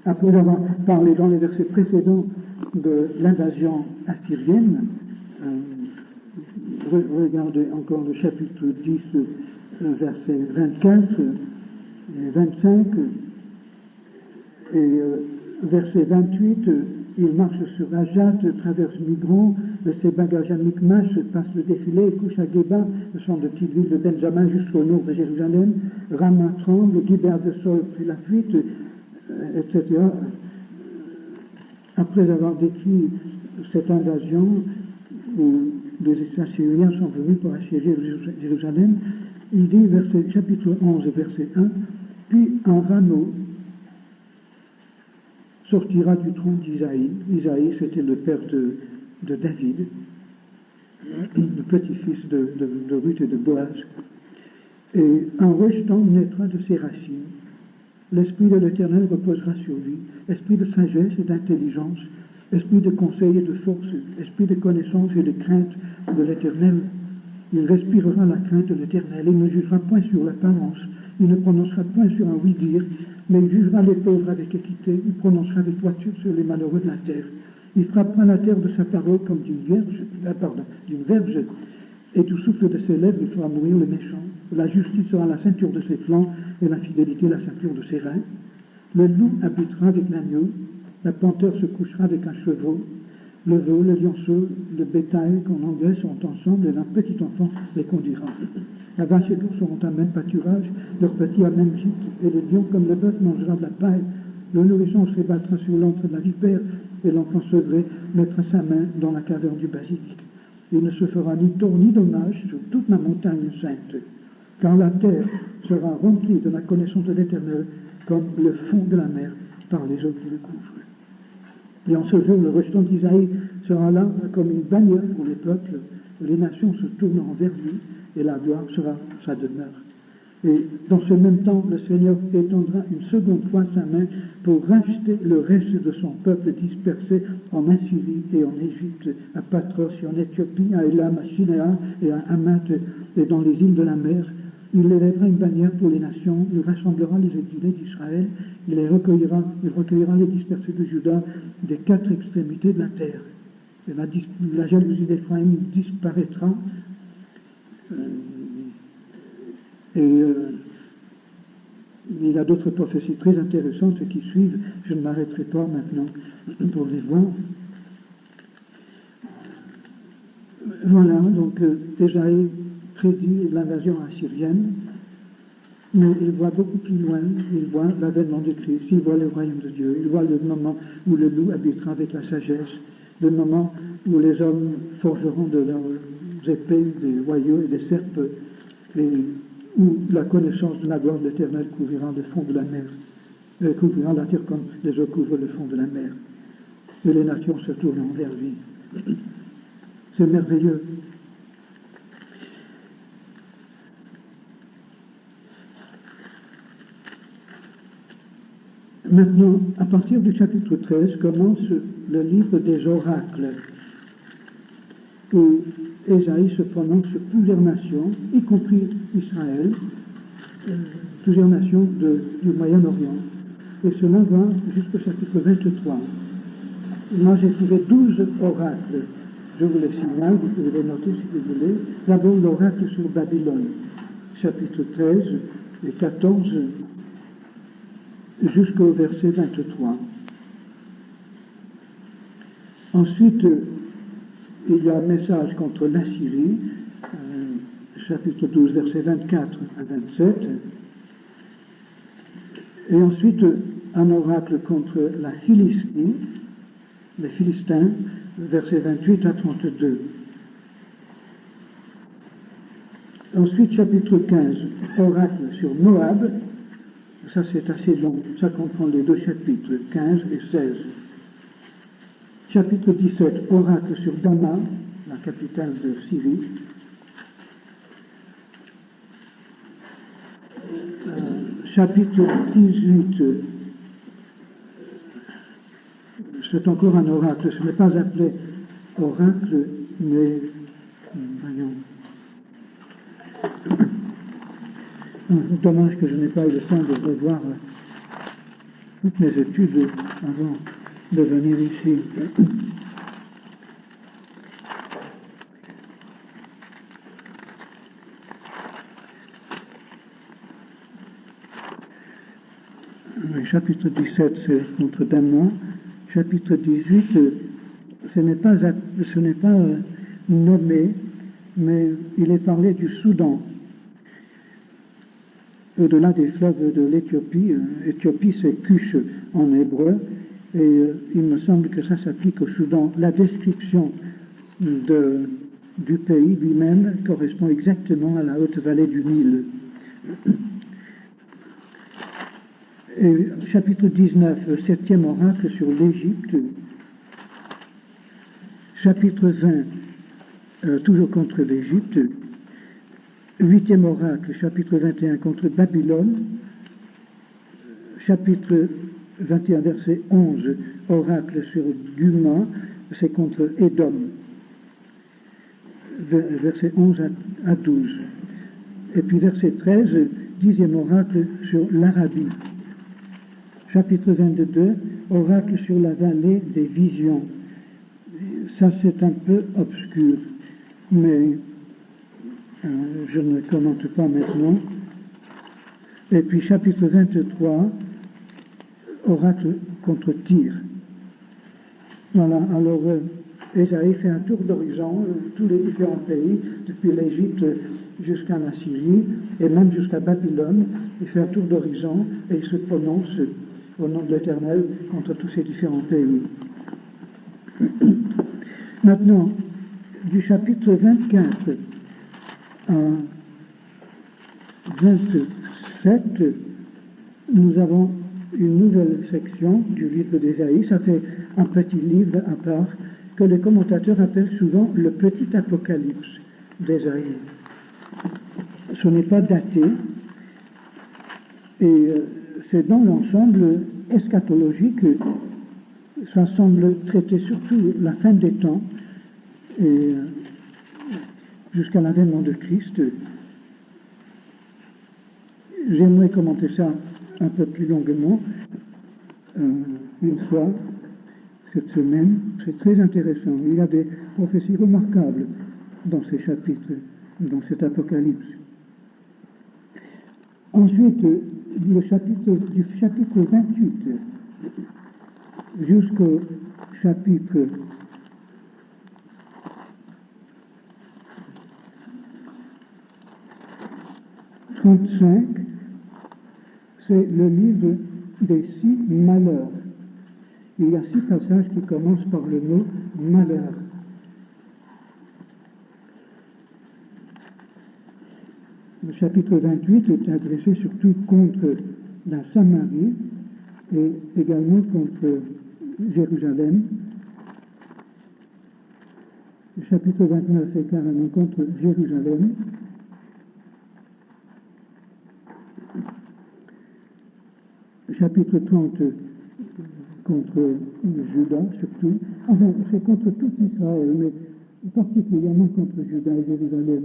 Après avoir parlé dans les versets précédents de l'invasion assyrienne, regardez encore le chapitre 10, versets 24 et 25, et verset 28, il marche sur Ajat, traverse Migron, de ses bagages à Micmash, passe le défilé et couche à Geba, le champ de petite ville de Benjamin jusqu'au nord de Jérusalem. Rama tremble, Gibea de Saul prit la fuite, etc. Après avoir décrit cette invasion où les Assyriens sont venus pour assiéger Jérusalem, il dit, chapitre 11, verset 1, puis un rameau sortira du tronc d'Isaïe. Isaïe, c'était le père de David, le petit-fils de Ruth et de Boaz. Et un rejeton naîtra de ses racines. L'Esprit de l'Éternel reposera sur lui, esprit de sagesse et d'intelligence, esprit de conseil et de force, esprit de connaissance et de crainte de l'Éternel. Il respirera la crainte de l'Éternel, il ne jugera point sur l'apparence, il ne prononcera point sur un oui-dire, mais il jugera les pauvres avec équité, il prononcera des toitures sur les malheureux de la terre. Il frappera la terre de sa parole comme d'une verge, et du souffle de ses lèvres, il fera mourir le méchant. La justice sera la ceinture de ses flancs, et la fidélité la ceinture de ses reins. Le loup habitera avec l'agneau, la panthère se couchera avec un chevreau, le veau, le lionceau, le bétail qu'on engraisse sont ensemble, et un petit enfant les conduira. La vache et l'ours seront à même pâturage, leurs petits à même gîte, et le lion comme le bœuf mangera de la paille. Le nourrisson se battra sur l'antre de la vipère, et l'enfant sevré mettra sa main dans la caverne du basilic. Il ne se fera ni tort ni dommage sur toute ma montagne sainte, car la terre sera remplie de la connaissance de l'Éternel, comme le fond de la mer par les eaux qui le couvrent. Et en ce jour, le rejeton d'Isaïe sera là comme une bannière pour les peuples. Les nations se tourneront vers lui, et la gloire sera sa demeure. Et dans ce même temps, le Seigneur étendra une seconde fois sa main pour racheter le reste de son peuple dispersé en Assyrie et en Égypte, à Patros et en Éthiopie, à Élam, à Shinéa et à Hamath et dans les îles de la mer. Il élèvera une bannière pour les nations, il rassemblera les exilés d'Israël, il recueillera les dispersés de Juda des quatre extrémités de la terre. Et la jalousie d'Éphraïm disparaîtra. Il y a d'autres prophéties très intéressantes qui suivent. Je ne m'arrêterai pas maintenant pour les voir. Voilà, donc Ésaïe prédit l'invasion assyrienne, mais il voit beaucoup plus loin, il voit l'avènement de Christ, il voit le royaume de Dieu, il voit le moment où le loup habitera avec la sagesse, le moment où les hommes forgeront de leurs épées des royaux et des serpes, et où la connaissance de la gloire de l'Éternel couvrira le fond de la mer, couvrira la terre comme les eaux couvrent le fond de la mer, et les nations se tourneront vers lui. C'est merveilleux. Maintenant, à partir du chapitre 13, commence le livre des oracles, où Ésaïe se prononce sur plusieurs nations, y compris Israël, plusieurs nations du Moyen-Orient. Et cela va jusqu'au chapitre 23. Moi, j'ai trouvé 12 oracles. Je vous les signale, vous pouvez les noter si vous voulez. D'abord, l'oracle sur Babylone, chapitre 13 et 14, jusqu'au verset 23. Ensuite, il y a un message contre l'Assyrie, chapitre 12, verset 24 à 27. Et ensuite, un oracle contre la Philistie, les Philistins, versets 28 à 32. Ensuite, chapitre 15, oracle sur Moab. Ça, c'est assez long. Ça comprend les deux chapitres, 15 et 16. Chapitre 17, oracle sur Dama, la capitale de Syrie. Chapitre 18, c'est encore un oracle. Ce n'est pas appelé oracle, mais voyons. Dommage que je n'ai pas eu le temps de revoir toutes mes études avant de venir ici. Le chapitre 17, c'est contre Daman. Chapitre 18, ce n'est pas nommé, mais il est parlé du Soudan. Au-delà des fleuves de l'Éthiopie, Éthiopie c'est Cush en hébreu, et il me semble que ça s'applique au Soudan. La description du pays lui-même correspond exactement à la haute vallée du Nil. Et chapitre 19, septième oracle sur l'Égypte. Chapitre 20, toujours contre l'Égypte. Huitième oracle, chapitre 21, contre Babylone. Chapitre 21, verset 11, oracle sur Duma, c'est contre Édom. Verset 11 à 12. Et puis verset 13, dixième oracle sur l'Arabie. Chapitre 22, oracle sur la vallée des visions. Ça, c'est un peu obscur, mais je ne commente pas maintenant. Et puis chapitre 23, oracle contre Tyr. Voilà, alors Ésaïe fait un tour d'horizon, tous les différents pays, depuis l'Égypte jusqu'à la Syrie, et même jusqu'à Babylone. Il fait un tour d'horizon et il se prononce au nom de l'Éternel contre tous ces différents pays. Maintenant, du chapitre 24 à 27, nous avons une nouvelle section du livre d'Ésaïe. Ça fait un petit livre à part que les commentateurs appellent souvent le petit apocalypse d'Ésaïe. Ce n'est pas daté, et c'est dans l'ensemble eschatologique. Ça semble traiter surtout la fin des temps et jusqu'à l'avènement de Christ. J'aimerais commenter ça un peu plus longuement une fois cette semaine. C'est très intéressant. Il y a des prophéties remarquables dans ces chapitres, dans cet apocalypse. Ensuite, du chapitre 28 jusqu'au chapitre 35, c'est le livre des 6 malheurs. Il y a 6 passages qui commencent par le mot malheur. Le chapitre 28 est adressé surtout contre la Samarie et également contre Jérusalem. Le chapitre 29 est carrément contre Jérusalem. Le chapitre 30 contre Juda surtout. Enfin, c'est contre tout Israël, mais particulièrement contre Juda et Jérusalem.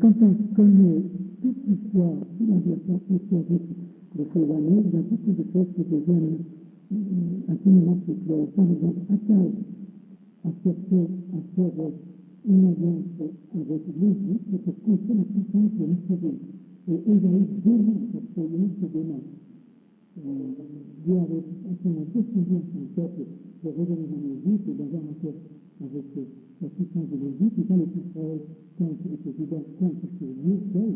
Quand on connaît toute l'histoire, toute la version historique de ces années, il y a beaucoup de choses qui deviennent infiniment plus claires. Par exemple, Akab a cherché à faire une alliance avec l'Égypte pour contrer la puissance de l'Israël. Et Ésaïe dénonce absolument ce démarche. Dieu avait absolument décidé à son peuple de revenir en Égypte et d'avoir un peuple avec la puissance de l'Égypte. Il fallait qu'Israël contre les Judas contre ce Dieu seul,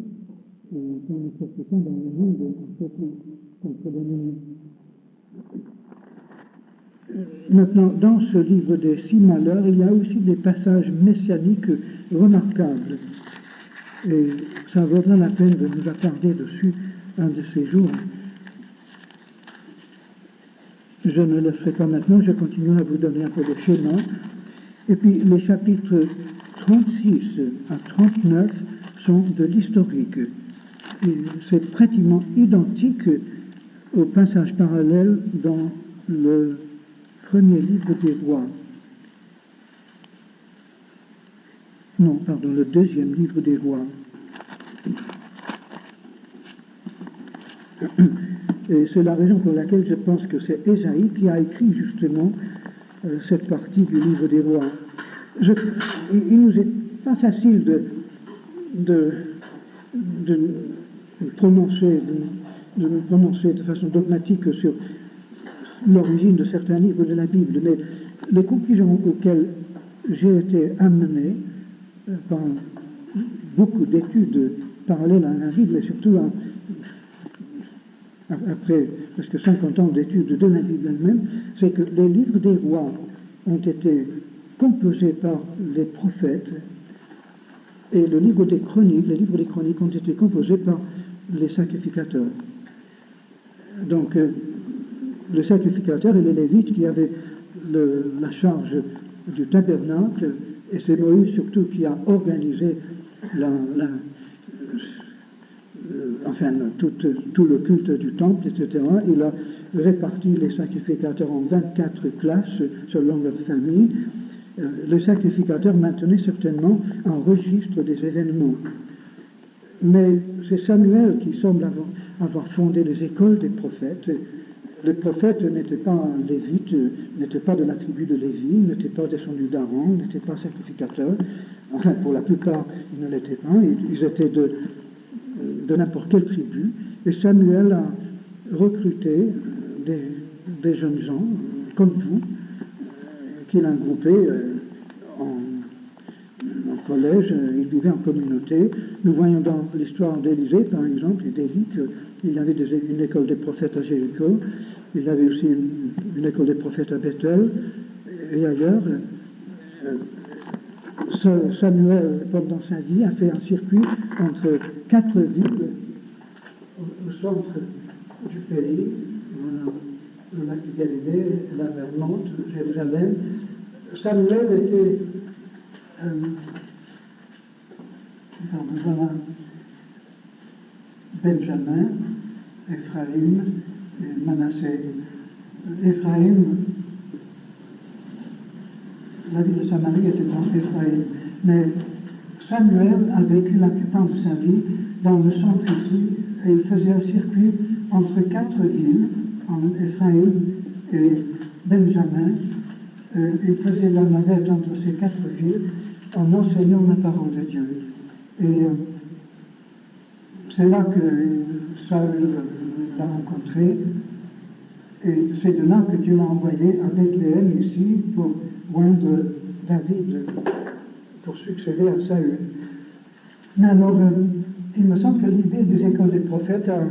et qu'on ne cherche pas dans le monde en fait contre l'ennemi. Maintenant, dans ce livre des 6 malheurs, il y a aussi des passages messianiques remarquables. Et ça vaudra la peine de nous attarder dessus un de ces jours. Je ne le ferai pas maintenant, je continue à vous donner un peu de schéma. Et puis les chapitres 36 à 39 sont de l'historique. C'est pratiquement identique au passage parallèle dans le premier livre des rois. Non, pardon, le deuxième livre des rois. Et c'est la raison pour laquelle je pense que c'est Ésaïe qui a écrit justement cette partie du livre des rois. Il nous est pas facile de nous prononcer de façon dogmatique sur l'origine de certains livres de la Bible, mais les conclusions auxquelles j'ai été amené par beaucoup d'études parallèles à la Bible, et surtout après presque 50 ans d'études de la Bible elle-même, c'est que les livres des rois ont été composés par les prophètes et les livres des chroniques ont été composés par les sacrificateurs. Donc, les sacrificateurs et les Lévites qui avaient la charge du tabernacle, et c'est Moïse surtout qui a organisé tout le culte du temple, etc. Il a réparti les sacrificateurs en 24 classes selon leur famille. Les sacrificateurs maintenaient certainement un registre des événements. Mais c'est Samuel qui semble avoir fondé les écoles des prophètes. Les prophètes n'étaient pas lévites, n'étaient pas de la tribu de Lévi, n'étaient pas descendus d'Aaron, n'étaient pas sacrificateurs. Enfin, pour la plupart, ils ne l'étaient pas. Ils étaient de n'importe quelle tribu. Et Samuel a recruté des jeunes gens, comme vous, qu'il a groupés en collège, ils vivaient en communauté. Nous voyons dans l'histoire d'Élisée, par exemple, et d'Élie, qu'il y avait une école des prophètes à Jéricho, il y avait aussi une école des prophètes à Bethel et ailleurs. Samuel, pendant sa vie, a fait un circuit entre 4 villes au centre du pays, le lac de Galilée, la mer Monte, Jérusalem. Samuel était Benjamin, Ephraïm et Manassé. Ephraïm, la ville de Samarie était dans Ephraïm, mais Samuel a vécu la plupart de sa vie dans le centre ici, et il faisait un circuit entre 4 villes, en Ephraïm et Benjamin. Il faisait la navette entre ces 4 villes en enseignant la parole de Dieu. Et c'est là que Saül l'a rencontré, et c'est de là que Dieu l'a envoyé à Bethléem ici pour oindre David pour succéder à Saül. Mais alors, il me semble que l'idée des écoles des prophètes a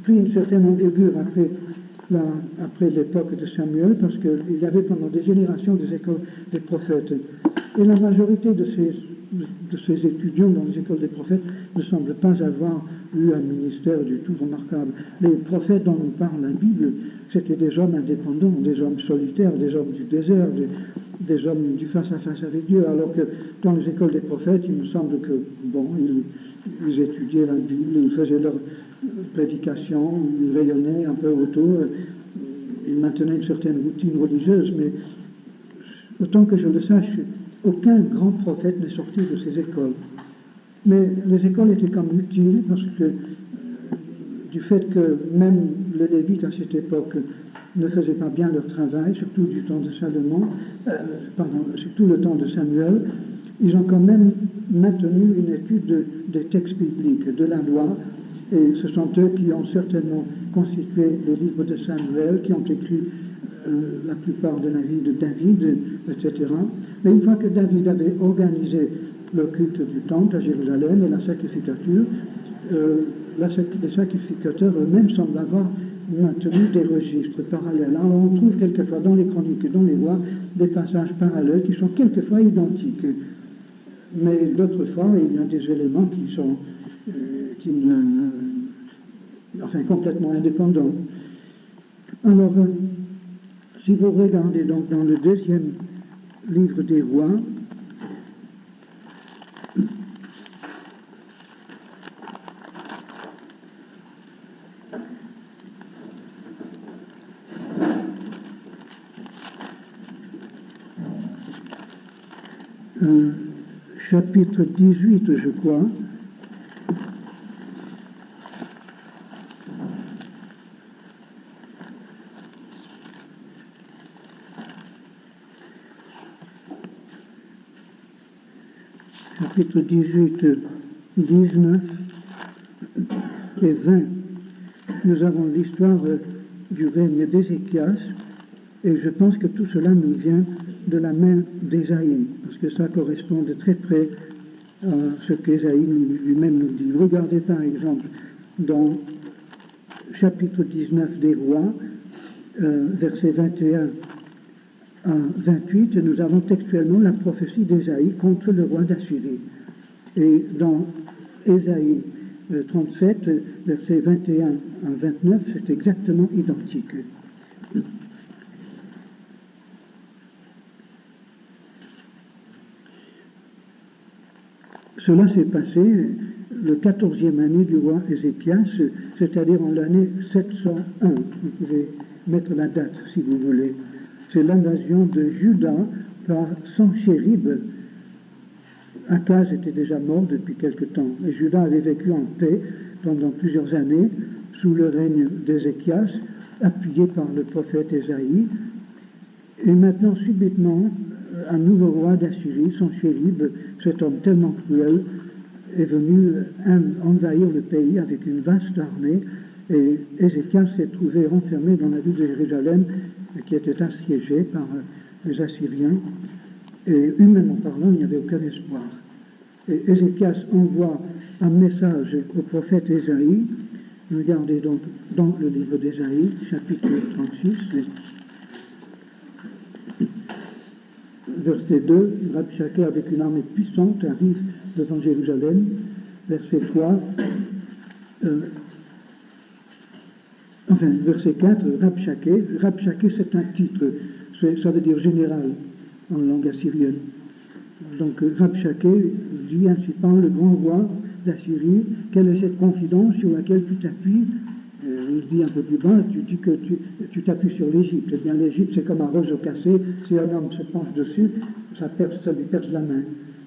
pris une certaine envergure après l'époque de Samuel, parce qu'il y avait pendant des générations des écoles des prophètes. Et la majorité de ces étudiants dans les écoles des prophètes ne semblent pas avoir eu un ministère du tout remarquable. Les prophètes dont nous parle la Bible, c'était des hommes indépendants, des hommes solitaires, des hommes du désert, des hommes du face-à-face avec Dieu, alors que dans les écoles des prophètes, il me semble que, ils étudiaient la Bible, ils faisaient leur prédication, ils rayonnaient un peu autour, ils maintenaient une certaine routine religieuse, mais autant que je le sache, aucun grand prophète n'est sorti de ces écoles. Mais les écoles étaient comme utiles parce que du fait que même les Lévites à cette époque ne faisaient pas bien leur travail, surtout du temps de Salomon, surtout le temps de Samuel, ils ont quand même maintenu une étude des textes bibliques, de la loi, et ce sont eux qui ont certainement constitué les livres de Samuel, qui ont écrit la plupart de la vie de David, etc. Mais une fois que David avait organisé le culte du temple à Jérusalem et la sacrificature, les sacrificateurs eux-mêmes semblent avoir maintenu des registres parallèles. Alors on trouve quelquefois dans les chroniques et dans les lois des passages parallèles qui sont quelquefois identiques. Mais d'autres fois, il y a des éléments qui sont complètement indépendants. Alors, si vous regardez donc dans le 2e livre des rois, chapitre 18, je crois. chapitre 18, 19 et 20, nous avons l'histoire du règne d'Ézéchias, et je pense que tout cela nous vient de la main d'Ésaïe, parce que ça correspond de très près à ce qu'Ésaïe lui-même nous dit. Regardez par exemple dans chapitre 19 des Rois, versets 21 à 28, nous avons textuellement la prophétie d'Ésaïe contre le roi d'Assyrie. Et dans Ésaïe 37, versets 21 à 29, c'est exactement identique. Cela s'est passé le 14e année du roi Ézéchias, c'est-à-dire en l'année 701. Vous pouvez mettre la date si vous voulez. C'est l'invasion de Juda par Sanchérib. Akaz était déjà mort depuis quelque temps, et Juda avait vécu en paix pendant plusieurs années sous le règne d'Ézéchias, appuyé par le prophète Ésaïe. Et maintenant, subitement, un nouveau roi d'Assyrie, Sanchérib, cet homme tellement cruel, est venu envahir le pays avec une vaste armée, et Ézéchias s'est trouvé renfermé dans la ville de Jérusalem, qui était assiégée par les Assyriens, et humainement parlant, il n'y avait aucun espoir. Et Ézéchias envoie un message au prophète Ésaïe. Regardez donc dans le livre d'Ésaïe, chapitre 36, verset 2, Rabshakeh avec une armée puissante arrive devant Jérusalem. Verset 3, verset 4, Rabshakeh. Rabshakeh, c'est un titre, ça veut dire général en langue assyrienne. Donc Rabshakeh dit ainsi parle le grand roi d'Assyrie, quelle est cette confidence sur laquelle tu t'appuies? Il dit un peu plus bas, tu dis que tu t'appuies sur l'Égypte. Eh bien, l'Égypte, c'est comme un roseau cassé. Si un homme se penche dessus, ça lui perce la main.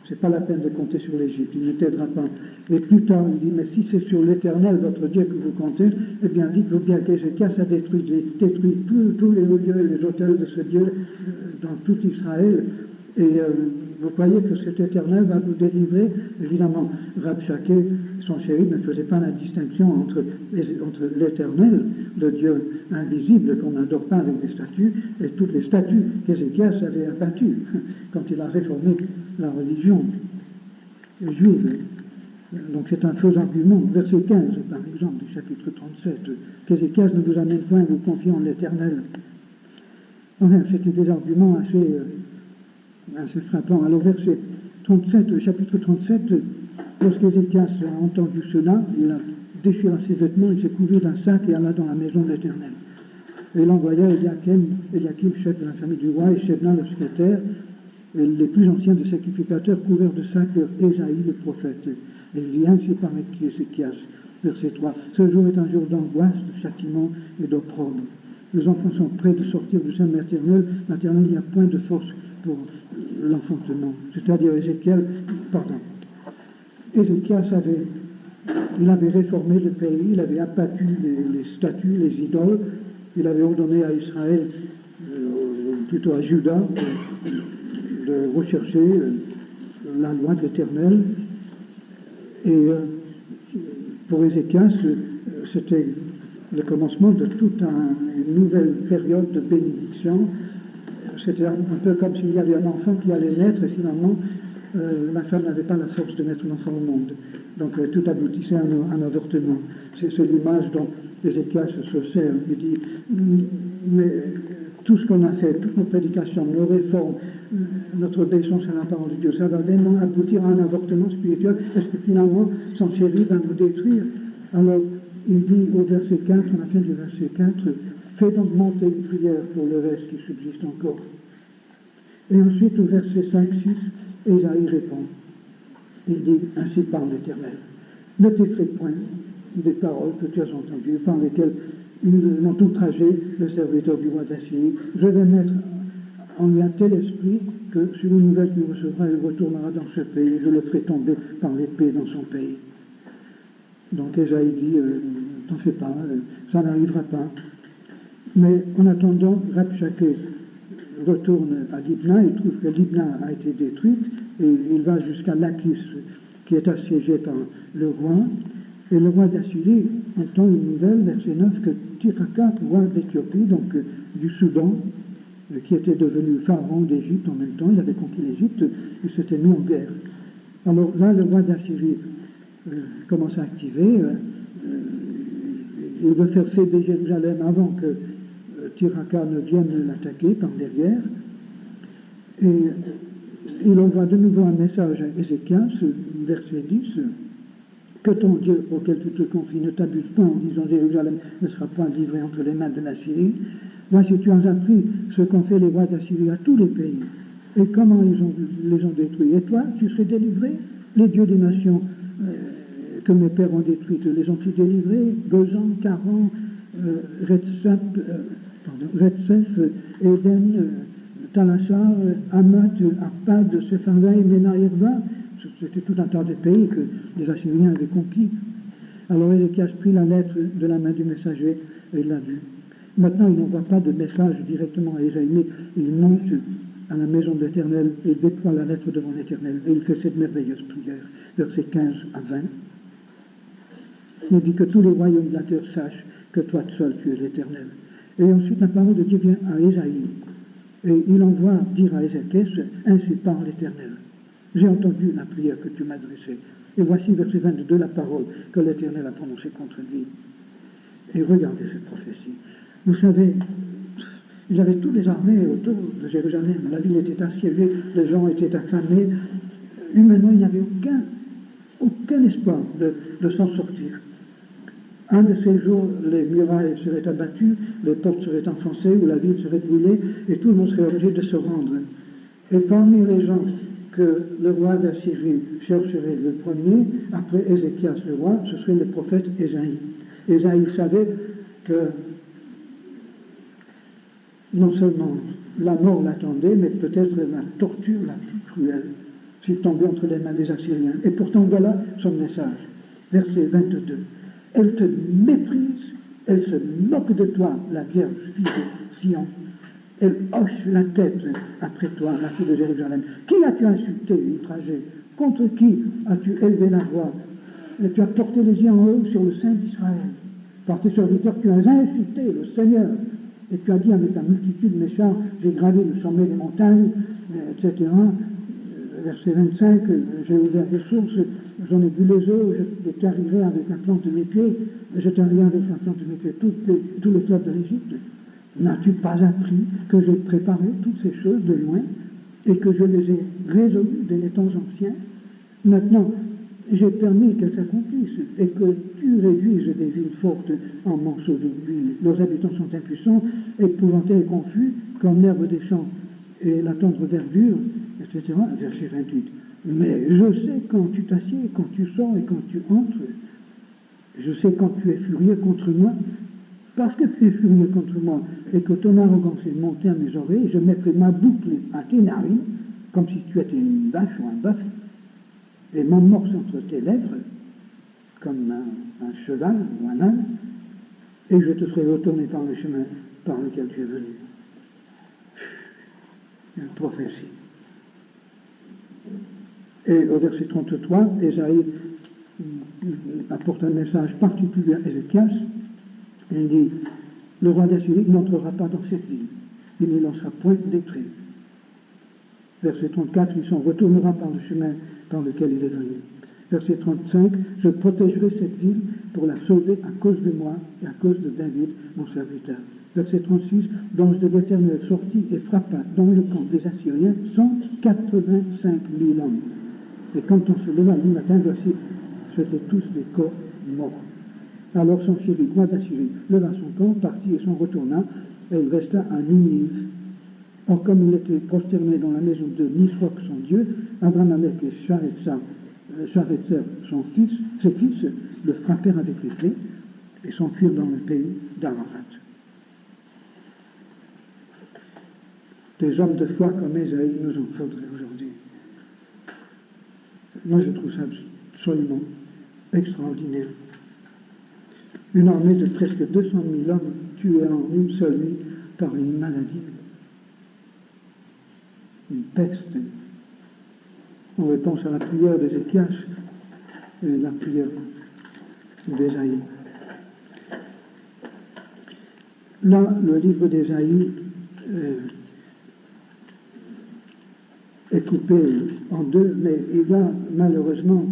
C'est pas la peine de compter sur l'Égypte, il ne t'aidera pas. Et plus tard, il dit, mais si c'est sur l'Éternel, votre Dieu, que vous comptez, eh bien, dites-vous bien qu'Ézéchias a détruit tous les lieux et les autels de ce Dieu dans tout Israël. Et vous croyez que cet Éternel va vous délivrer? Évidemment, Rabshakeh, son chéri, ne faisait pas la distinction entre l'Éternel, le Dieu invisible qu'on n'adore pas avec des statues, et toutes les statues qu'Ézéchias avait abattues quand il a réformé la religion juive. Donc c'est un faux argument. Verset 15, par exemple, du chapitre 37, qu'Ézéchias ne vous amène point à vous confier en l'Éternel. Enfin, c'était des arguments assez frappant. Alors, verset 37, chapitre 37, lorsqu'Ézéchias a entendu cela, il a déchiré ses vêtements, il s'est couvert d'un sac et alla dans la maison de l'Éternel. Et il envoya Eliakim, chef de la famille du roi, et Shebna, le secrétaire, et les plus anciens des sacrificateurs couverts de sacs vers Ésaïe, le prophète. Et il dit ainsi par Ézéchias, verset 3, ce jour est un jour d'angoisse, de châtiment et d'opprobre. Les enfants sont prêts de sortir du sein maternel, il n'y a point de force pour l'enfantement. C'est-à-dire Ézéchias avait réformé le pays, il avait abattu les statues, les idoles, il avait ordonné à Israël, plutôt à Juda, de rechercher la loi de l'Éternel. Et pour Ézéchias, c'était le commencement de toute une nouvelle période de bénédiction. C'était un peu comme s'il y avait un enfant qui allait naître et finalement la femme n'avait pas la force de mettre l'enfant au monde. Donc tout aboutissait à un avortement. C'est l'image dont Ézéchias se sert. Il dit, mais tout ce qu'on a fait, toutes nos prédications, nos réformes, notre obéissance à la parole de Dieu, ça va vraiment aboutir à un avortement spirituel. Est-ce que finalement, son chéri va nous détruire? Alors, il dit au verset 4, à la fin du verset 4, fais donc monter une prière pour le reste qui subsiste encore. Et ensuite, au verset 5, 6, Ésaïe répond. Il dit, ainsi parle l'Éternel. Ne t'effraie point des paroles que tu as entendues, par lesquelles ils ont outragé le serviteur du roi d'Assyrie. Je vais mettre en lui un tel esprit que, sur une nouvelle qu'il recevra, il retournera dans ce pays. Je le ferai tomber par l'épée dans son pays. Donc Ésaïe dit, t'en fais pas, ça n'arrivera pas. Mais en attendant, Rabshakeh retourne à Libna, il trouve que Libna a été détruite, et il va jusqu'à Lachis, qui est assiégé par le roi. Et le roi d'Assyrie entend une nouvelle, verset 9, que Tirhaka, roi d'Éthiopie, donc du Soudan, qui était devenu pharaon d'Égypte en même temps, il avait conquis l'Égypte, il s'était mis en guerre. Alors là, le roi d'Assyrie commence à activer, il veut faire céder Jérusalem avant que Tirhaka ne vienne l'attaquer par derrière, et il envoie de nouveau un message à Ézéchias, verset 10, que ton Dieu auquel tu te confies ne t'abuse pas en disant Jérusalem ne sera point livré entre les mains de la Syrie. Voici, tu as appris ce qu'ont fait les rois d'Assyrie à tous les pays, et comment ils les ont détruits. Et toi, tu serais délivré. Les dieux des nations que mes pères ont détruites, les ont-ils délivrés? Gozan, Caran, Retsef, Éden, Talassar, Hamath, Arpad, Sepharvaï, Ména, Irva. C'était tout un tas de pays que les Assyriens avaient conquis. Alors Ézéchias prit la lettre de la main du messager et l'a vue. Maintenant, il n'envoie pas de message directement à Ésaïe, mais il monte à la maison de l'Éternel et déploie la lettre devant l'Éternel. Et il fait cette merveilleuse prière, versets 15 à 20. Il dit que tous les royaumes de la terre sachent que toi seul tu es l'Éternel. Et ensuite, la parole de Dieu vient à Ésaïe. Et il envoie dire à Ézéchias, ainsi parle l'Éternel. J'ai entendu la prière que tu m'as adressée. Et voici, verset 22, la parole que l'Éternel a prononcée contre lui. Et regardez cette prophétie. Vous savez, ils avaient toutes les armées autour de Jérusalem. La ville était assiégée, les gens étaient affamés. Humainement, il n'y avait aucun espoir de s'en sortir. Un de ces jours, les murailles seraient abattues, les portes seraient enfoncées, ou la ville serait brûlée, et tout le monde serait obligé de se rendre. Et parmi les gens que le roi d'Assyrie chercherait le premier, après Ézéchias le roi, ce serait le prophète Ésaïe. Ésaïe savait que non seulement la mort l'attendait, mais peut-être la torture la plus cruelle s'il tombait entre les mains des Assyriens. Et pourtant, voilà son message. Verset 22. Elle te méprise, elle se moque de toi, la Vierge fille de Sion. Elle hoche la tête après toi, la fille de Jérusalem. Qui as-tu insulté, outragé? Contre qui as-tu élevé la voix? Et tu as porté les yeux en haut sur le Saint d'Israël. Par tes serviteurs, tu as insulté le Seigneur. Et tu as dit avec la multitude de mes chars, j'ai gravé le sommet des montagnes, etc. Verset 25, j'ai ouvert des sources, j'en ai bu les eaux, je t'ai arrivé avec la plante de mes pieds, je t'ai arrivé avec la plante de mes pieds, tous les fleuves de l'Égypte. N'as-tu pas appris que j'ai préparé toutes ces choses de loin et que je les ai résolues dès les temps anciens? Maintenant, j'ai permis qu'elles s'accomplissent et que tu réduises des villes fortes en morceaux de ruines. Leurs habitants sont impuissants, épouvantés et confus, comme l'herbe des champs et la tendre verdure, etc. Verset 28. Mais je sais quand tu t'assieds, quand tu sors et quand tu entres. Je sais quand tu es furieux contre moi. Parce que tu es furieux contre moi et que ton arrogance est montée à mes oreilles, je mettrai ma boucle à tes narines, comme si tu étais une vache ou un bœuf, et mon morse entre tes lèvres, comme un cheval ou un âne, et je te ferai retourner par le chemin par lequel tu es venu. Une prophétie. Et au verset 33, Ésaïe apporte un message particulier à Ézéchias. Il dit, le roi d'Assyrie n'entrera pas dans cette ville, il ne lancera point d'entrée. Verset 34, il s'en retournera par le chemin par lequel il est venu. Verset 35, je protégerai cette ville pour la sauver à cause de moi et à cause de David, mon serviteur. Verset 36, l'ange de l'Éternel sortit et frappa dans le camp des Assyriens 185 000 hommes. Et quand on se leva le matin, voici, c'étaient tous des corps morts. Alors son chéri, roi d'Assyrie, leva son camp, partit et s'en retourna, et il resta à Ninive. Or, comme il était prosterné dans la maison de Nisroch, son dieu, Adramelech et Sharezer, ses fils, le frappèrent avec l'épée et s'enfuirent dans le pays d'Ararat. Des hommes de foi comme Ésaïe nous en faudrait aujourd'hui. Moi, je trouve ça absolument extraordinaire. Une armée de presque 200 000 hommes tués en une seule nuit par une maladie, une peste. en réponse à la prière d'Ézéchias et la prière d'Ésaïe. Là, le livre d'Ésaïe est coupé en deux, mais il y a malheureusement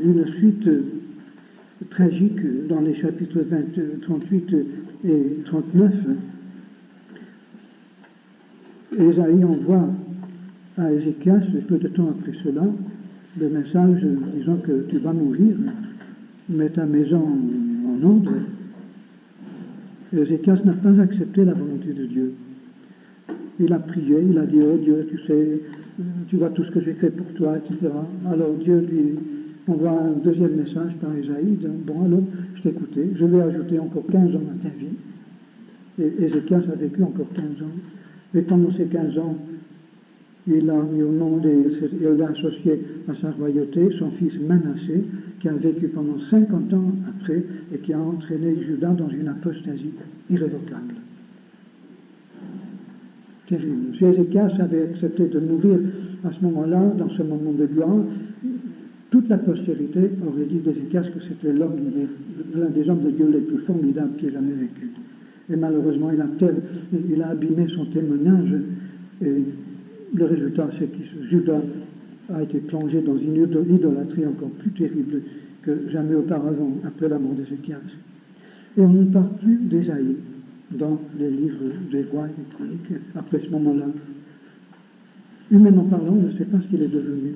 une suite tragique dans les chapitres 38 et 39. Ésaïe envoie à Ézéchias, peu de temps après cela, le message disant que tu vas mourir, mets ta maison en ordre. Ézéchias n'a pas accepté la volonté de Dieu. Il a prié, il a dit, oh Dieu, tu sais, tu vois tout ce que j'ai fait pour toi, etc. Alors Dieu lui envoie un deuxième message par Ésaïe, disant, bon alors, je t'ai écouté, je vais ajouter encore 15 ans à ta vie. Et Ézéchias a vécu encore 15 ans. Et pendant ces 15 ans, il a mis au monde et il l'a associé à sa royauté son fils Manassé, qui a vécu pendant 50 ans après et qui a entraîné Juda dans une apostasie irrévocable. Terrible. Si Ézéchias avait accepté de mourir à ce moment-là, dans ce moment de gloire, toute la postérité aurait dit d'Ézéchias que c'était l'un des hommes de Dieu les plus formidables qui ait jamais vécu. Et malheureusement, il a abîmé son témoignage. Et le résultat, c'est que Juda a été plongé dans une idolâtrie encore plus terrible que jamais auparavant, après la mort d'Ézéchias. Et on ne parle plus d'Ésaïe dans les livres des rois et des chroniques après ce moment-là. Humainement parlant, on ne sait pas ce qu'il est devenu.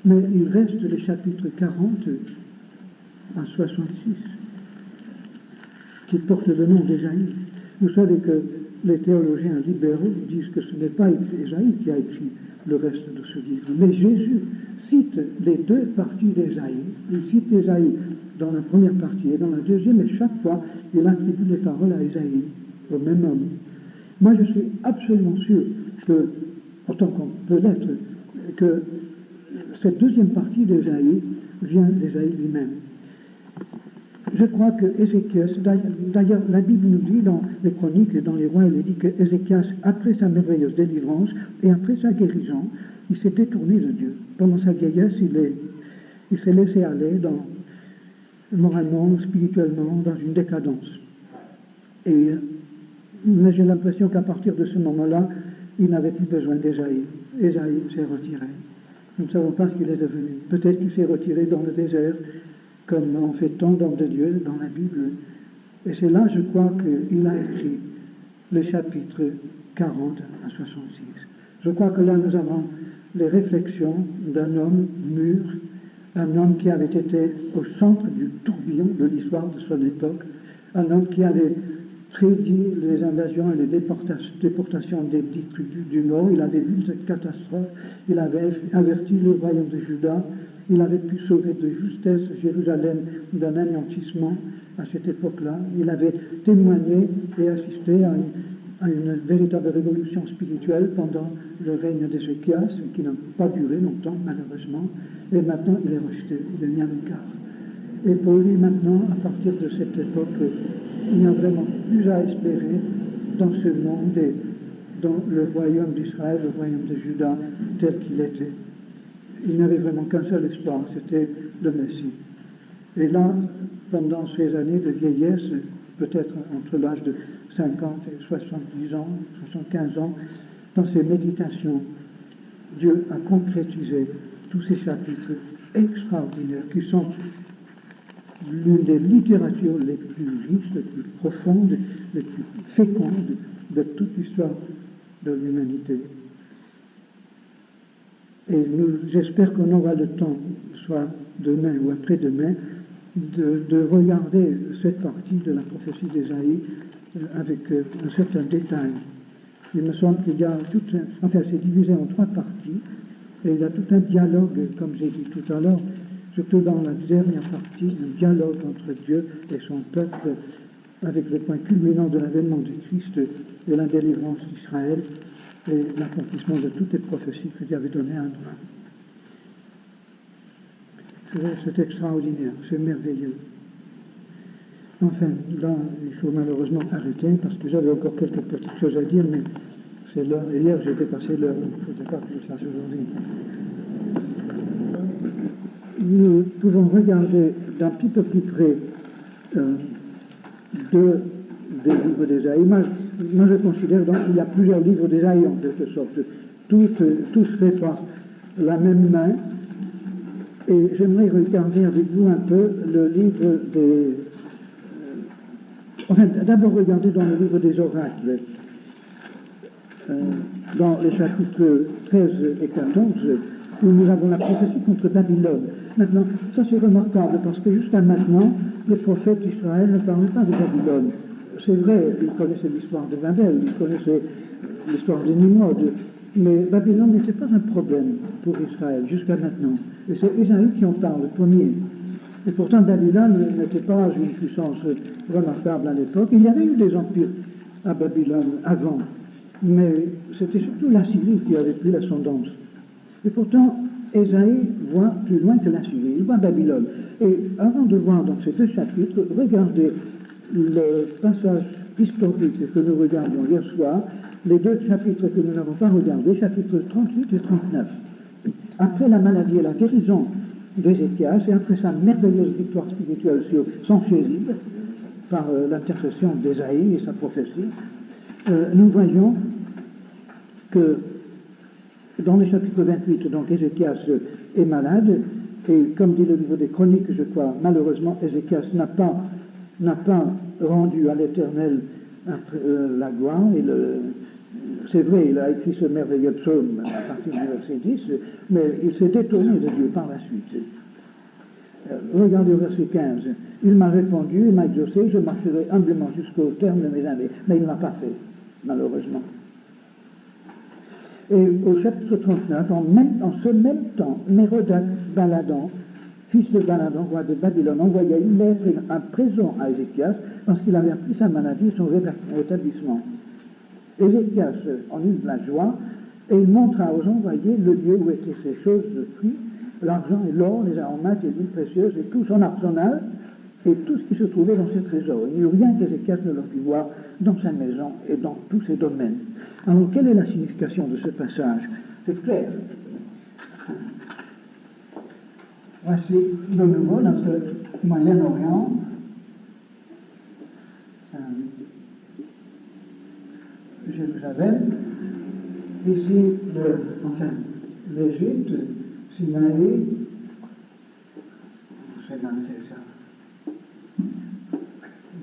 Mais il reste les chapitres 40 à 66 qui portent le nom d'Ésaïe. Vous savez que les théologiens libéraux disent que ce n'est pas Ésaïe qui a écrit le reste de ce livre, mais Jésus cite les deux parties d'Ésaïe. Il cite Ésaïe dans la première partie et dans la deuxième, et chaque fois, il attribue les paroles à Ésaïe, au même homme. Moi, je suis absolument sûr que, autant qu'on peut l'être, que cette deuxième partie d'Ésaïe vient d'Ésaïe lui-même. Je crois que Ézéchias, d'ailleurs la Bible nous dit dans les chroniques et dans les rois, elle dit que Ézéchias, après sa merveilleuse délivrance et après sa guérison, il s'est détourné de Dieu. Pendant sa vieillesse, il s'est laissé aller moralement, spirituellement, dans une décadence. Mais j'ai l'impression qu'à partir de ce moment-là, il n'avait plus besoin d'Ésaïe. Ésaïe s'est retiré. Nous ne savons pas ce qu'il est devenu. Peut-être qu'il s'est retiré dans le désert, comme en fait tant d'hommes de Dieu dans la Bible. Et c'est là, je crois, qu'il a écrit les chapitres 40 à 66. Je crois que là, nous avons les réflexions d'un homme mûr, un homme qui avait été au centre du tourbillon de l'histoire de son époque, un homme qui avait prédit les invasions et les déportations des 10 tribus du Nord. Il avait vu cette catastrophe, il avait averti le royaume de Juda, il avait pu sauver de justesse Jérusalem d'un anéantissement à cette époque-là. Il avait témoigné et assisté à une véritable révolution spirituelle pendant le règne d'Ézéchias, qui n'a pas duré longtemps, malheureusement. Et maintenant, il est rejeté, il est mis à l'écart. Et pour lui, maintenant, à partir de cette époque, il n'y a vraiment plus à espérer dans ce monde et dans le royaume d'Israël, le royaume de Juda, tel qu'il était. Il n'avait vraiment qu'un seul espoir, c'était le Messie. Et là, pendant ces années de vieillesse, peut-être entre l'âge de 50 et 70 ans, 75 ans, dans ses méditations, Dieu a concrétisé tous ces chapitres extraordinaires qui sont l'une des littératures les plus riches, les plus profondes, les plus fécondes de toute l'histoire de l'humanité. Et j'espère qu'on aura le temps, soit demain ou après-demain, de regarder cette partie de la prophétie d'Ésaïe avec un certain détail. Il me semble qu'il y a c'est divisé en 3 parties, et il y a tout un dialogue, comme j'ai dit tout à l'heure, surtout dans la dernière partie, un dialogue entre Dieu et son peuple, avec le point culminant de l'avènement du Christ et la délivrance d'Israël, et l'accomplissement de toutes les prophéties que Dieu avait données à Abraham. C'est extraordinaire, c'est merveilleux. Enfin, là, il faut malheureusement arrêter, parce que j'avais encore quelques petites choses à dire, mais c'est l'heure. Hier, j'étais passé l'heure, donc il ne faudrait pas que je fasse aujourd'hui. Nous pouvons regarder d'un petit peu plus près des livres d'Ésaïe. Moi, je considère donc qu'il y a plusieurs livres d'Ésaïe en quelque sorte, tous faits par la même main. Et j'aimerais regarder avec vous un peu le livre des... enfin, d'abord regarder dans le livre des oracles, dans les chapitres 13 et 14, où nous avons la prophétie contre Babylone. Maintenant, ça c'est remarquable, parce que jusqu'à maintenant, les prophètes d'Israël ne parlaient pas de Babylone. C'est vrai, ils connaissaient l'histoire de Babel, ils connaissaient l'histoire de Nimrod, mais Babylone n'était pas un problème pour Israël jusqu'à maintenant. Et c'est Isaïe qui en parle le premier. Et pourtant, Babylone n'était pas une puissance remarquable à l'époque. Il y avait eu des empires à Babylone avant, mais c'était surtout l'Assyrie qui avait pris l'ascendance. Et pourtant, Ésaïe voit plus loin que l'Assyrie, il voit Babylone. Et avant de voir dans ces deux chapitres, regardez le passage historique que nous regardions hier soir, les deux chapitres que nous n'avons pas regardés, chapitres 38 et 39. Après la maladie et la guérison d'Ézéchias, et après sa merveilleuse victoire spirituelle sur Sanchérib, par l'intercession d'Ésaïe et sa prophétie, nous voyons que dans le chapitre 28, donc Ézéchias est malade, et comme dit le livre des Chroniques, je crois, malheureusement, Ézéchias n'a pas rendu à l'Éternel la gloire, et c'est vrai, il a écrit ce merveilleux psaume à partir du verset 10, mais il s'est détourné de Dieu par la suite. Regardez au verset 15. Il m'a répondu, il m'a exaucé, je marcherai humblement jusqu'au terme de mes années. Mais il ne l'a pas fait, malheureusement. Et au chapitre 39, en ce même temps, Mérodach Baladan, fils de Baladan, roi de Babylone, envoya une lettre et un présent à Ézéchias parce qu'il avait appris sa maladie et son rétablissement. Ézéchias en eut de la joie et il montra aux envoyés le lieu où étaient ces choses de prix, l'argent et l'or, les aromates et l'huile précieuse et tout son arsenal et tout ce qui se trouvait dans ses trésors. Il n'y eut rien qu'Ézéchias ne leur put voir dans sa maison et dans tous ses domaines. Alors, quelle est la signification de ce passage? C'est clair. Voici de nouveau notre Moyen-Orient. Jérusalem. Ici, l'Égypte, Sinaï. C'est ça.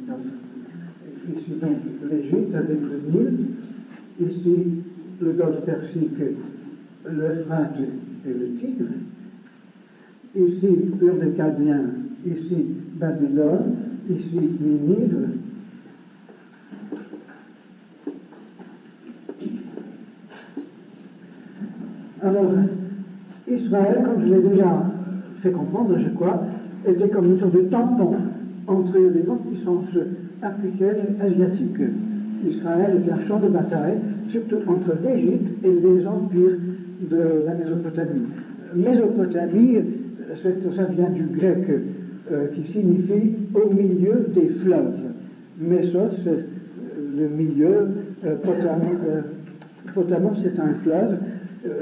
Donc, ici, donc, l'Égypte avec le Nil. Ici, le golfe Persique, l'Euphrate et le Tigre. Ici, Ur des Chaldiens. Ici, Babylone. Ici, Ninive. Alors, Israël, comme je l'ai déjà fait comprendre, je crois, était comme une sorte de tampon entre les grandes puissances africaines et asiatiques. Israël était un champ de bataille, surtout entre l'Égypte et les empires de la Mésopotamie. Mésopotamie, ça vient du grec qui signifie au milieu des fleuves. Mésos, c'est le milieu, Potamos, c'est un fleuve.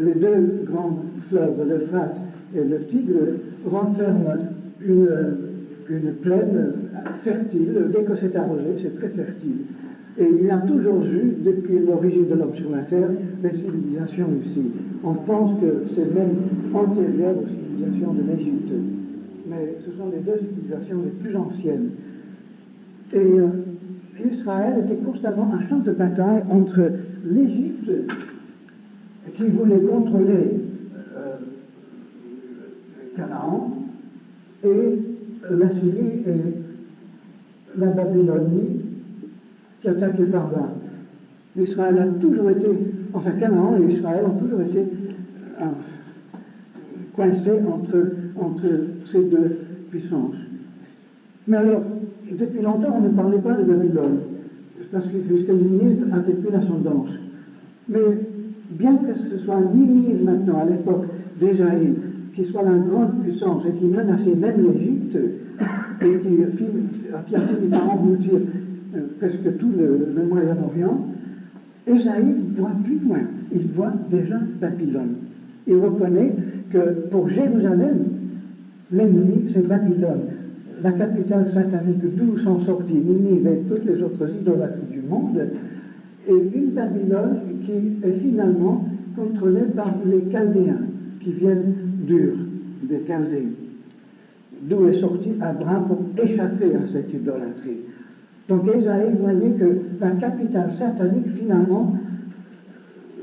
Les deux grands fleuves, l'Euphrate et le Tigre, renferment une plaine fertile. Dès que c'est arrosé, c'est très fertile. Et il y a toujours eu, depuis l'origine de l'homme sur la Terre, des civilisations ici. On pense que c'est même antérieur aux civilisations de l'Égypte. Mais ce sont les deux civilisations les plus anciennes. Et Israël était constamment un champ de bataille entre l'Égypte, qui voulait contrôler Canaan, et la Syrie et la Babylonie, qui attaquent les barbares. Israël a toujours été, enfin Canaan et Israël ont toujours été coincés entre ces deux puissances. Mais alors, depuis longtemps, on ne parlait pas de Babylone, parce que jusqu'à Ninive n'avait plus l'ascendance. Mais bien que ce soit Ninive maintenant, à l'époque d'Ésaïe, qui soit la grande puissance et qui menaçait même l'Égypte, et qui a fini par engloutir presque tout le Moyen-Orient, Ésaïe voit plus loin, il voit déjà Babylone. Il reconnaît que pour Jérusalem, l'ennemi, c'est Babylone, la capitale satanique d'où sont sortis Ninive et toutes les autres idolâtries du monde, et une Babylone qui est finalement contrôlée par les Chaldéens, qui viennent d'Ur, des Chaldées, d'où est sorti Abraham pour échapper à cette idolâtrie. Donc Ésaïe voyait que la capitale satanique, finalement,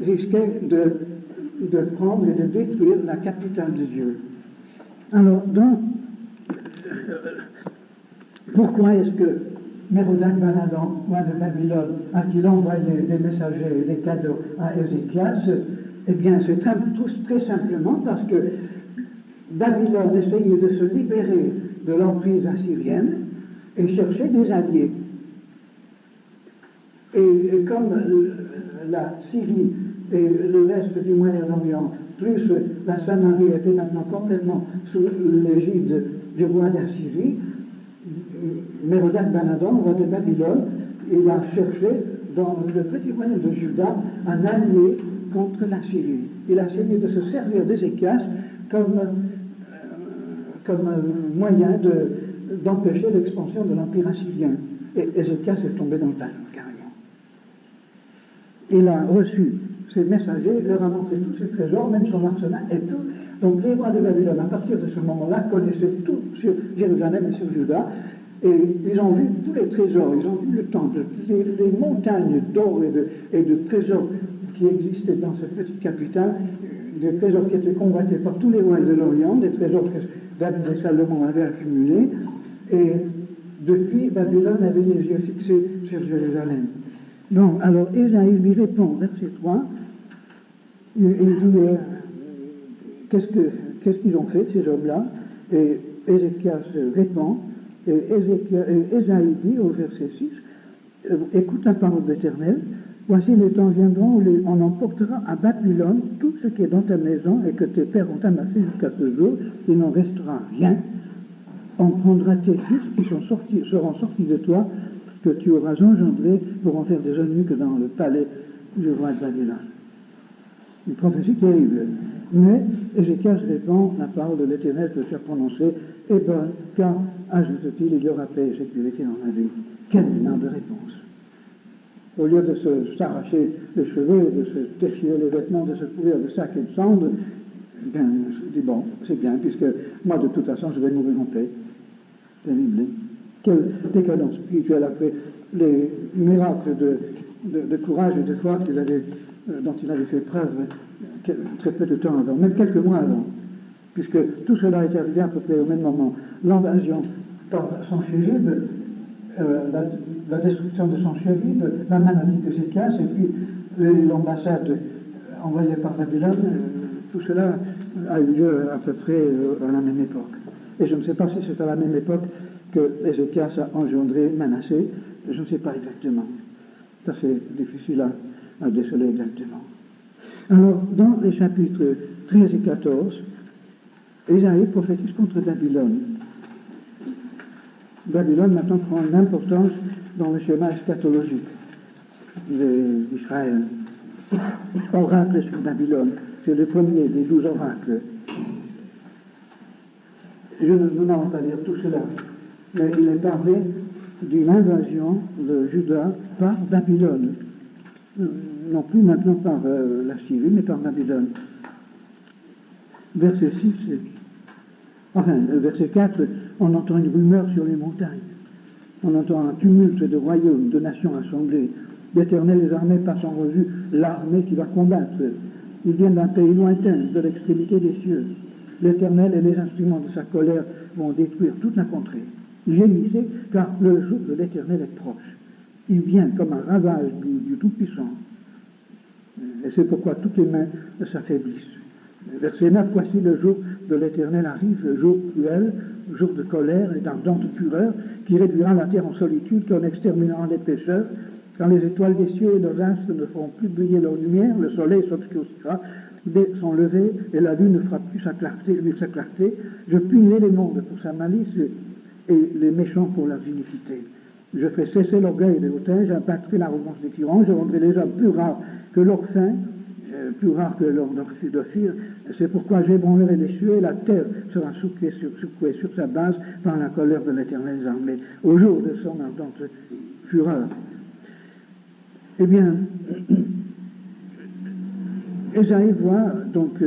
risquait de prendre et de détruire la capitale de Dieu. Alors, pourquoi est-ce que Mérodach Baladan, roi de Babylone, a-t-il envoyé des messagers et des cadeaux à Ézéchias? Eh bien, c'est très simplement parce que Babylone essayait de se libérer de l'emprise assyrienne et cherchait des alliés. Et comme la Syrie et le reste du Moyen-Orient, plus la Samarie était maintenant complètement sous l'égide du roi d'Assyrie, Mérodach Baladan, roi de Babylone, il a cherché dans le petit royaume de Juda un allié contre la Syrie. Il a essayé de se servir d'Ézéchias comme moyen d'empêcher l'expansion de l'empire assyrien. Et Ézéchias est tombé dans le panneau, carrément. Il a reçu ses messagers, leur a montré tous ses trésors, même son arsenal et tout. Donc les rois de Babylone, à partir de ce moment-là, connaissaient tout sur Jérusalem et sur Juda, et ils ont vu tous les trésors, ils ont vu le temple, les montagnes d'or et de trésors qui existaient dans cette petite capitale, des trésors qui étaient convoités par tous les rois de l'Orient, des trésors que David et Salomon avaient accumulés, et depuis, Babylone avait les yeux fixés sur Jérusalem. Donc, alors, Ésaïe lui répond, verset 3, il dit, qu'est-ce qu'ils ont fait, ces hommes-là? Et Ézéchias répond, et Ésaïe dit, au verset 6, écoute la parole de l'Éternel, voici les temps viendront où on emportera à Babylone tout ce qui est dans ta maison et que tes pères ont amassé jusqu'à ce jour, il n'en restera rien. On prendra tes fils qui seront sortis de toi, que tu auras engendrés pour en faire des eunuques dans le palais du roi de Babylone. Une prophétie terrible. Mais Ézéchias répond, la parole de l'Éternel que tu as prononcée est bonne, car, ajoute-t-il, il y aura paix et sécurité dans la vie. Quelle énorme réponse! Au lieu de s'arracher les cheveux, de se déchirer les vêtements, de se couvrir de sacs et de cendres, bien, je dis, bon, c'est bien, puisque moi, de toute façon, je vais mourir en paix. Terrible. Quelle décadence spirituelle après les miracles de courage et de foi dont il avait fait preuve très peu de temps avant, même quelques mois avant, puisque tout cela est arrivé à peu près au même moment. L'invasion par Sanchérib, la destruction de Sanchérib, la maladie d'Ézéchias, et puis l'ambassade envoyée par Babylone, tout cela a eu lieu à peu près à la même époque. Et je ne sais pas si c'est à la même époque que Ézéchias a engendré Manassé, je ne sais pas exactement. C'est assez difficile à déceler exactement. Alors, dans les chapitres 13 et 14, Ésaïe prophétise contre Babylone. Babylone maintenant prend une importance dans le schéma eschatologique d'Israël. Oracle sur Babylone, c'est le premier des 12 oracles. Nous n'allons pas dire tout cela, mais il est parlé d'une invasion de Juda par Babylone. Non plus maintenant par la Syrie, mais par Babylone. Verset 6, verset 4, on entend une rumeur sur les montagnes. On entend un tumulte de royaumes, de nations assemblées. L'Éternel des armées passe en revue l'armée qui va combattre. Ils viennent d'un pays lointain, de l'extrémité des cieux. L'Éternel et les instruments de sa colère vont détruire toute la contrée. Gémissez, car le jour de l'Éternel est proche. Il vient comme un ravage du Tout-Puissant. Et c'est pourquoi toutes les mains s'affaiblissent. Verset 9, voici le jour de l'Éternel arrive, le jour cruel, jour de colère et d'ardente fureur, qui réduira la terre en solitude, qui en exterminera les pécheurs, quand les étoiles des cieux et leurs astres ne feront plus briller leur lumière, le soleil s'obscurcira dès son lever, et la lune ne fera plus sa clarté, je punirai les mondes pour sa malice et les méchants pour leur iniquité. Je ferai cesser l'orgueil des hautains, j'abattrai l'arrogance des tyrans, je rendrai les hommes plus rares que l'or fin, plus rares que l'or d'Ophir. C'est pourquoi j'ébranlerai les cieux et la terre sera secouée sur sa base par la colère de l'Éternel des armées, au jour de son ardente fureur. Eh bien, Ésaïe voit donc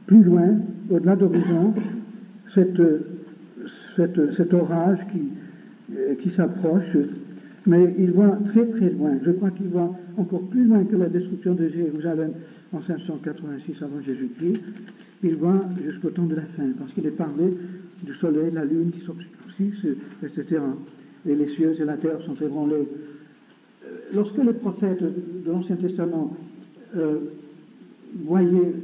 plus loin, au-delà d'horizon, cet orage qui s'approche, mais il voit très très loin. Je crois qu'il voit encore plus loin que la destruction de Jérusalem en 586 avant Jésus-Christ. Il voit jusqu'au temps de la fin, parce qu'il est parlé du soleil, la lune qui s'obscurcissent, etc. Et les cieux et la terre sont ébranlés. Lorsque les prophètes de l'Ancien Testament voyaient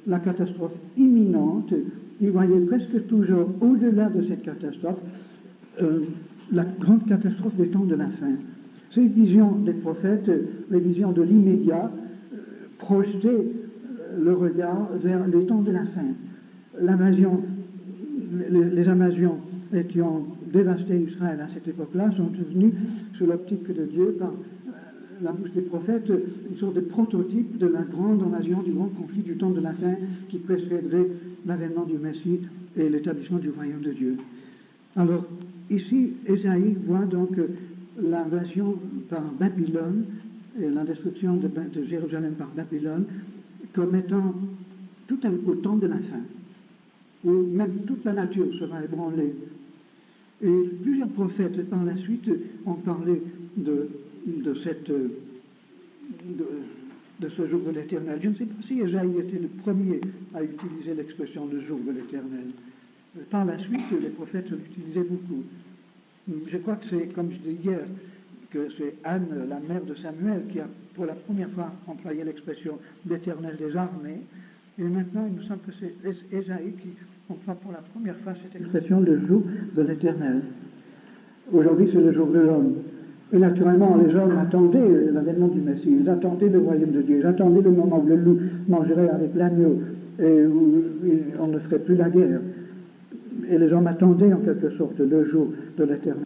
la catastrophe imminente, ils voyaient presque toujours au-delà de cette catastrophe la grande catastrophe des temps de la fin. Ces visions des prophètes, les visions de l'immédiat, projetaient le regard vers les temps de la fin. L'invasion, les invasions qui ont dévasté Israël à cette époque-là sont devenues, sous l'optique de Dieu, par la bouche des prophètes, une sorte de prototype de la grande invasion, du grand conflit du temps de la fin qui précéderait l'avènement du Messie et l'établissement du royaume de Dieu. Alors, ici, Ésaïe voit donc l'invasion par Babylone et la destruction de Jérusalem par Babylone comme étant tout au temps de la fin, où même toute la nature sera ébranlée. Et plusieurs prophètes par la suite ont parlé de ce jour de l'Éternel. Je ne sais pas si Ésaïe était le premier à utiliser l'expression le jour de l'Éternel. Par la suite, les prophètes l'utilisaient beaucoup. Je crois que c'est, comme je disais hier, que c'est Anne, la mère de Samuel, qui a pour la première fois employé l'expression d'Éternel des armées. Et maintenant, il me semble que c'est Ésaïe qui emploie pour la première fois cette expression, le jour de l'Éternel. Aujourd'hui, c'est le jour de l'homme. Et naturellement, les hommes attendaient l'avènement du Messie, ils attendaient le royaume de Dieu, ils attendaient le moment où le loup mangerait avec l'agneau et où on ne ferait plus la guerre. Et les hommes attendaient en quelque sorte le jour de l'Éternel.